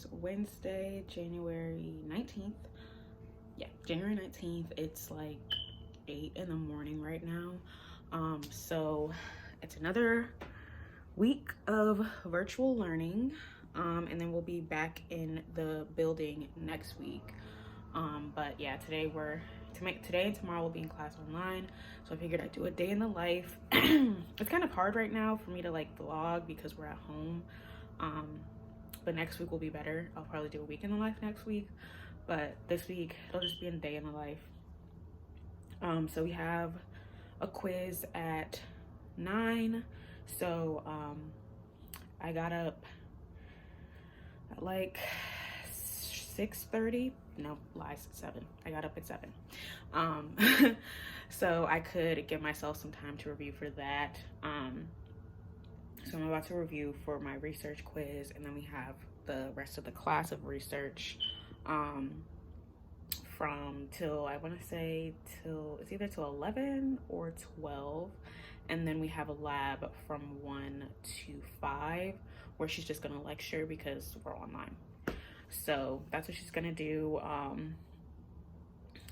is Wednesday, January 19th. Yeah, January 19th. It's like 8 in the morning right now. So it's another week of virtual learning. And then we'll be back in the building next week. But yeah, today and tomorrow we'll be in class online. So I figured I'd do a day in the life. It's kind of hard right now for me to like vlog because we're at home. But next week will be better. I'll probably do a week in the life next week, but this week it'll just be a day in the life. So we have a quiz at 9. So I got up at like 6:30. No, lies, 7. I got up at 7. So I could give myself some time to review for that. So I'm about to review for my research quiz, and then we have the rest of the class of research from till, I want to say it's either till 11 or 12. And then we have a lab from 1 to 5 where she's just gonna lecture because we're online. So that's what she's gonna do.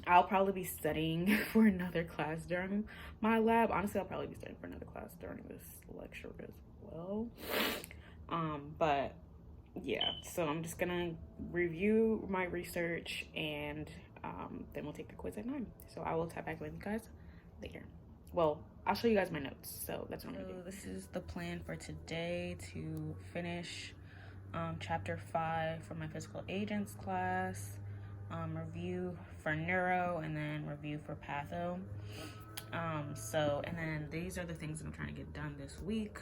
I'll probably be studying for another class during my lab. Honestly, I'll probably be studying for another class during this lecture as well. But yeah, so I'm just gonna review my research, and then we'll take the quiz at 9. So I will tap back with you guys later. Well, I'll show you guys my notes. So that's what I'm gonna do. This is the plan for today, to finish chapter 5 for my physical agents class, review for neuro, and then review for patho. And then these are the things that I'm trying to get done this week.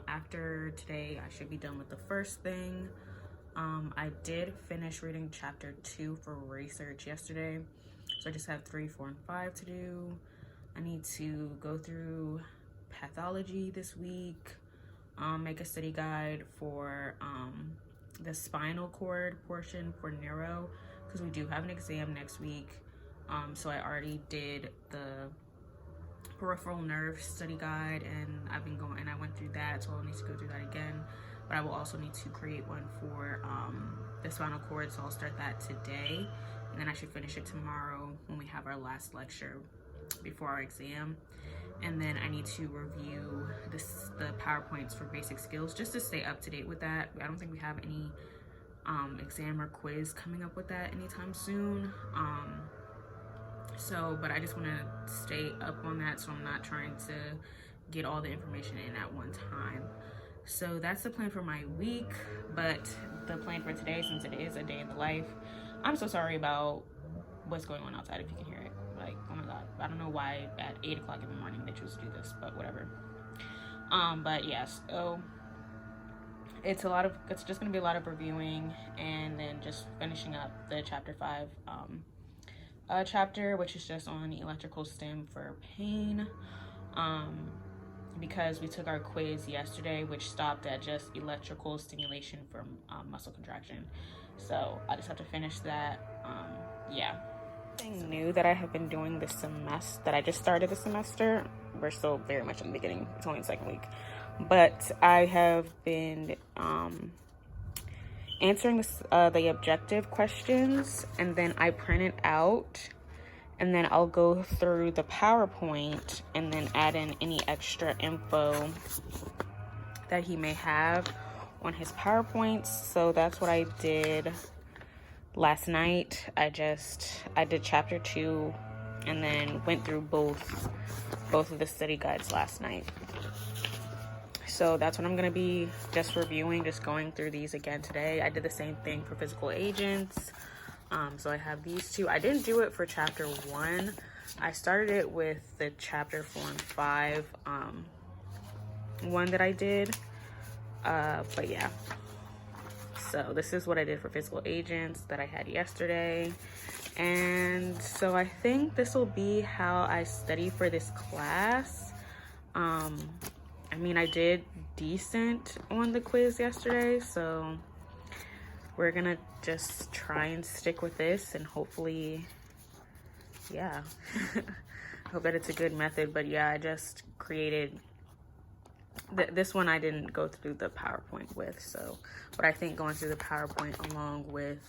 After today, I should be done with the first thing. I did finish reading chapter 2 for research yesterday, so I just have 3, 4, and 5 to do. I need to go through pathology this week, make a study guide for the spinal cord portion for neuro, because we do have an exam next week. So I already did the peripheral nerve study guide, and I went through that, so I'll need to go through that again. But I will also need to create one for the spinal cord, so I'll start that today, and then I should finish it tomorrow when we have our last lecture before our exam. And then I need to review the PowerPoints for basic skills, just to stay up to date with that. I don't think we have any exam or quiz coming up with that anytime soon. But I just want to stay up on that, so I'm not trying to get all the information in at one time. So that's the plan for my week. But the plan for today, since it is a day in the life, I'm so sorry about what's going on outside, if you can hear it. Like, oh my god, I don't know why at 8 o'clock in the morning they chose to do this, but whatever. But yes, so it's just gonna be a lot of reviewing, and then just finishing up the chapter 5 chapter, which is just on electrical stim for pain, because we took our quiz yesterday, which stopped at just electrical stimulation for muscle contraction. So I just have to finish that. Yeah. Something new that I have been doing this semester, that I just started this semester. We're still very much in the beginning. It's only the second week. But I have been answering the objective questions, and then I print it out, and then I'll go through the PowerPoint and then add in any extra info that he may have on his PowerPoints. So that's what I did last night. I did chapter 2 and then went through both of the study guides last night. So that's what I'm gonna be just reviewing, just going through these again today. I did the same thing for physical agents. So I have these 2. I didn't do it for chapter 1. I started it with the chapter 4 and 5 one that I did. But yeah. So this is what I did for physical agents that I had yesterday. And so I think this will be how I study for this class. I mean, I did decent on the quiz yesterday, so we're gonna just try and stick with this, and hopefully, yeah, I hope that it's a good method. But yeah, I just created this one I didn't go through the PowerPoint with, so, but I think going through the PowerPoint along with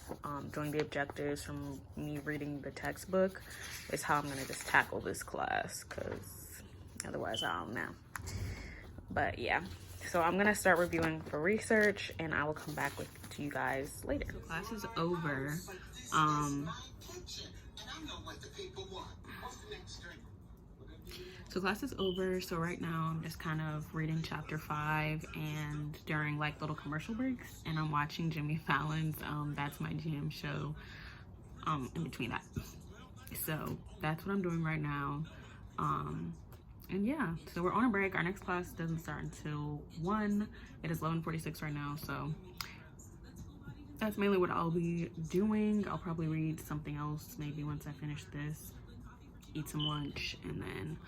doing the objectives from me reading the textbook is how I'm gonna just tackle this class, because otherwise I don't know. But yeah, so I'm gonna start reviewing for research and I will come back to you guys later. So class is over. So class is over, so right now I'm just kind of reading chapter 5 and during like little commercial breaks, and I'm watching Jimmy Fallon's That's My Jam show in between that. So that's what I'm doing right now. And yeah, so we're on a break. Our next class doesn't start until 1. It is 11:46 right now, so that's mainly what I'll be doing. I'll probably read something else maybe once I finish this, eat some lunch, and then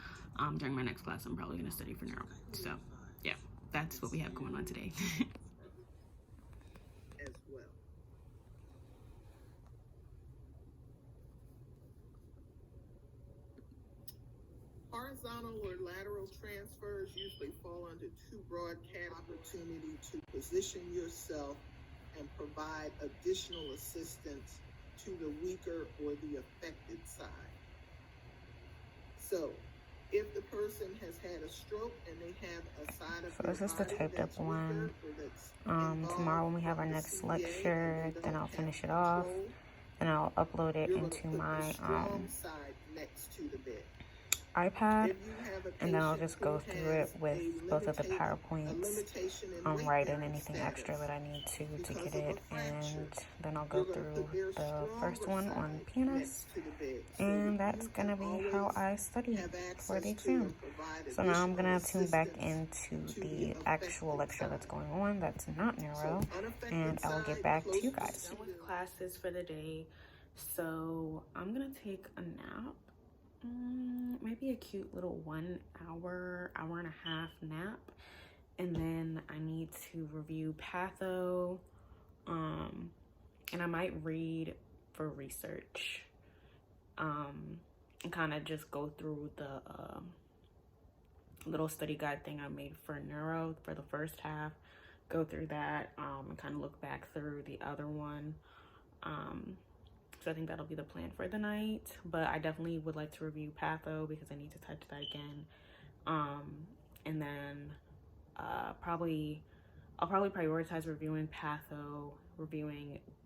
during my next class I'm probably going to study for neuro. So yeah, that's what we have going on today. As well. Horizontal or lateral transfers usually fall under 2 broad categories: opportunity to position yourself and provide additional assistance to the weaker or the affected side. So if the person has had a stroke and they have a side of So this is the typed up one. Tomorrow when we have our next lecture, then I'll finish it off and I'll upload it into my next to the bed. iPad, and then I'll just go through it with both of the PowerPoints, write in anything extra that I need to get it, and then I'll go through the first one on PNS, and that's gonna be how I study for the exam. So now I'm gonna tune back into the actual lecture that's going on, that's not neuro, and I will get back to you guys. Done with classes for the day, so I'm gonna take a nap. Maybe a cute little 1 hour, hour and a half nap, and then I need to review patho, and I might read for research, and kind of just go through the little study guide thing I made for neuro for the first half, go through that, and kind of look back through the other one. So I think that'll be the plan for the night, but I definitely would like to review patho because I need to touch that again. And then I'll probably prioritize reviewing patho,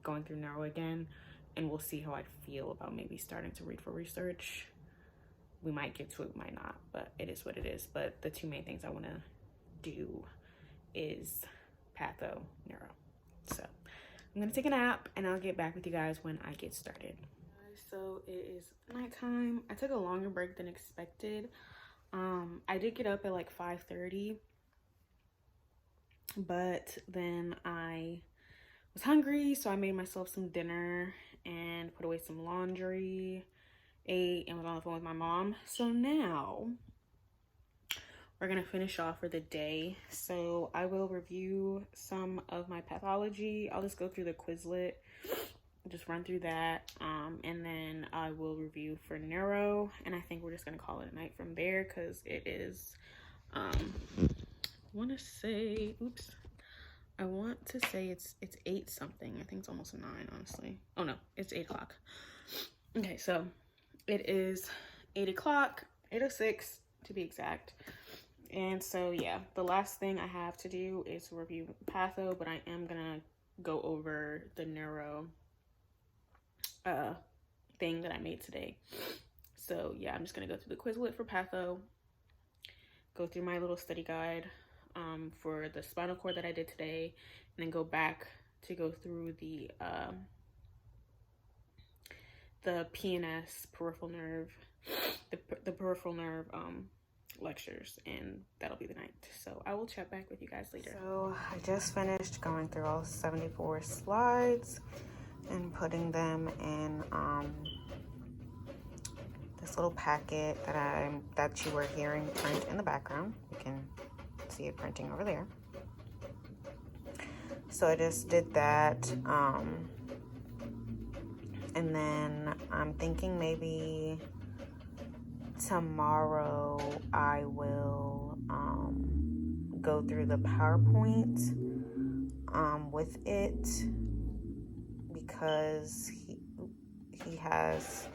going through neuro again, and we'll see how I feel about maybe starting to read for research. We might get to it, we might not, but it is what it is. But the 2 main things I want to do is patho, neuro. So I'm gonna take a nap and I'll get back with you guys when I get started. So it is nighttime. I took a longer break than expected. I did get up at like 5:30, but then I was hungry, so I made myself some dinner and put away some laundry, ate, and was on the phone with my mom. So now we're gonna finish off for the day. So I will review some of my pathology. I'll just go through the Quizlet, just run through that, and then I will review for neuro, and I think we're just gonna call it a night from there because it is I want to say it's 8 something. I think it's almost 9, honestly. Oh no, it's 8 o'clock. Okay, so it is 8 o'clock, 8:06 to be exact. And so yeah, the last thing I have to do is review patho, but I am gonna go over the neuro thing that I made today. So yeah, I'm just gonna go through the Quizlet for patho, go through my little study guide for the spinal cord that I did today, and then go back to go through the PNS peripheral nerve, the peripheral nerve lectures, and that'll be the night. So I will chat back with you guys later. So I just finished going through all 74 slides and putting them in this little packet that you were hearing print in the background. You can see it printing over there. So I just did that, and then I'm thinking maybe tomorrow I will go through the PowerPoint with it, because he has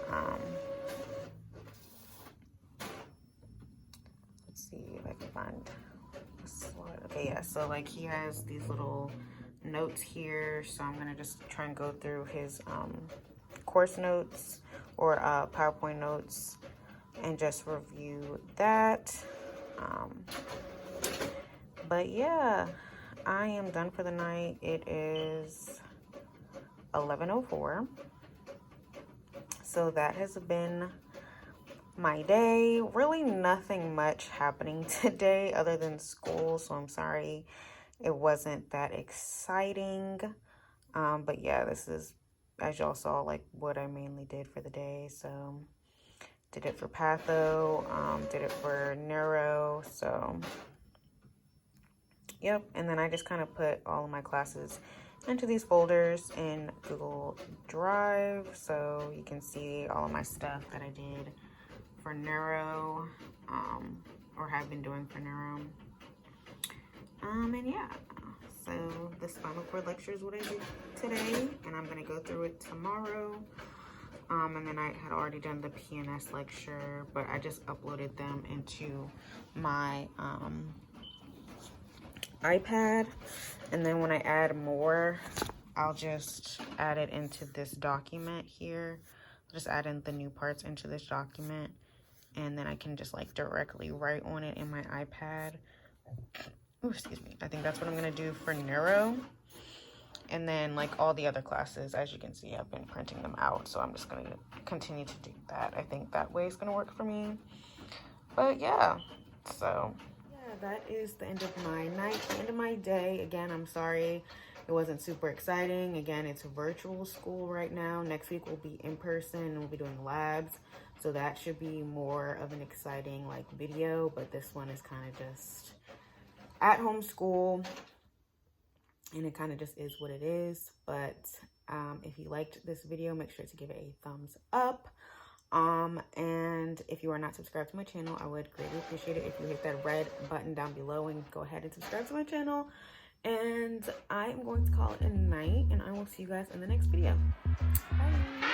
let's see if I can find a slide. Okay, yeah, so like he has these little notes here, so I'm gonna just try and go through his course notes or PowerPoint notes and just review that. But yeah, I am done for the night. It is 11:04. So that has been my day. Really nothing much happening today other than school, so I'm sorry it wasn't that exciting. But yeah, this is, as y'all saw, like what I mainly did for the day. So did it for patho, did it for neuro, so yep. And then I just kind of put all of my classes into these folders in Google Drive, so you can see all of my stuff that I did for neuro, or have been doing for neuro. And yeah, so the spinal cord lecture is what I did today, and I'm gonna go through it tomorrow. And then I had already done the PNS lecture, but I just uploaded them into my iPad. And then when I add more, I'll just add it into this document here. Just add in the new parts into this document, and then I can just like directly write on it in my iPad. Oh, excuse me. I think that's what I'm gonna do for neuro. And then like all the other classes, as you can see, I've been printing them out, so I'm just gonna continue to do that. I think that way is gonna work for me. But yeah, so yeah, that is the end of my night, the end of my day. Again, I'm sorry it wasn't super exciting. Again, it's virtual school right now. Next week will be in person, and we'll be doing labs, so that should be more of an exciting like video. But this one is kind of just at home school, and it kind of just is what it is. But if you liked this video, make sure to give it a thumbs up. And if you are not subscribed to my channel, I would greatly appreciate it if you hit that red button down below and go ahead and subscribe to my channel. And I am going to call it a night, and I will see you guys in the next video. Bye.